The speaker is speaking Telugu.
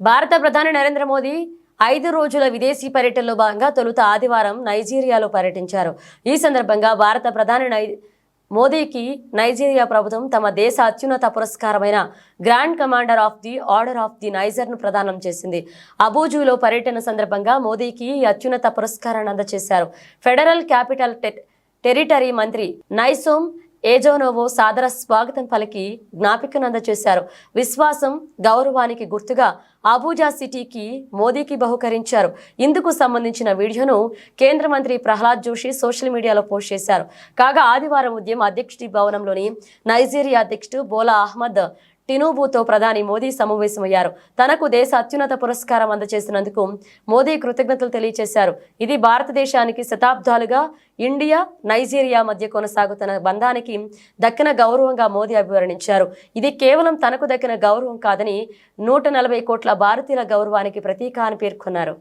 భారత ప్రధాని నరేంద్ర మోదీ 5 రోజుల విదేశీ పర్యటనలో భాగంగా తొలుత ఆదివారం నైజీరియాలో పర్యటించారు. ఈ సందర్భంగా భారత ప్రధాని మోదీకి నైజీరియా ప్రభుత్వం తమ దేశ అత్యున్నత పురస్కారమైన grand commander of the order of the నైజర్ను ప్రదానం చేసింది. అబూజులో పర్యటన సందర్భంగా మోదీకి ఈ అత్యున్నత పురస్కారాన్ని అందజేశారు. ఫెడరల్ క్యాపిటల్ టెరిటరీ మంత్రి నైసోమ్ ఏజోనోవో సాదర స్వాగతం పలికి జ్ఞాపికను అందజేశారు. విశ్వాసం, గౌరవానికి గుర్తుగా అబూజా సిటీకి మోదీకి బహుకరించారు. ఇందుకు సంబంధించిన వీడియోను కేంద్ర మంత్రి ప్రహ్లాద్ జోషి సోషల్ మీడియాలో పోస్ట్ చేశారు. కాగా ఆదివారం ఉదయం అధ్యక్షుడి భవనంలోని నైజీరియా అధ్యక్షుడు బోలా అహ్మద్ టినూబుతో ప్రధాని మోదీ సమావేశమయ్యారు. తనకు దేశ అత్యున్నత పురస్కారం అందజేసినందుకు మోదీ కృతజ్ఞతలు తెలియజేశారు. ఇది భారతదేశానికి శతాబ్దాలుగా ఇండియా, నైజీరియా మధ్య కొనసాగుతున్న బంధానికి దక్కిన గౌరవంగా మోదీ అభివర్ణించారు. ఇది కేవలం తనకు దక్కిన గౌరవం కాదని 140 కోట్ల భారతీయుల గౌరవానికి ప్రతీక అని పేర్కొన్నారు.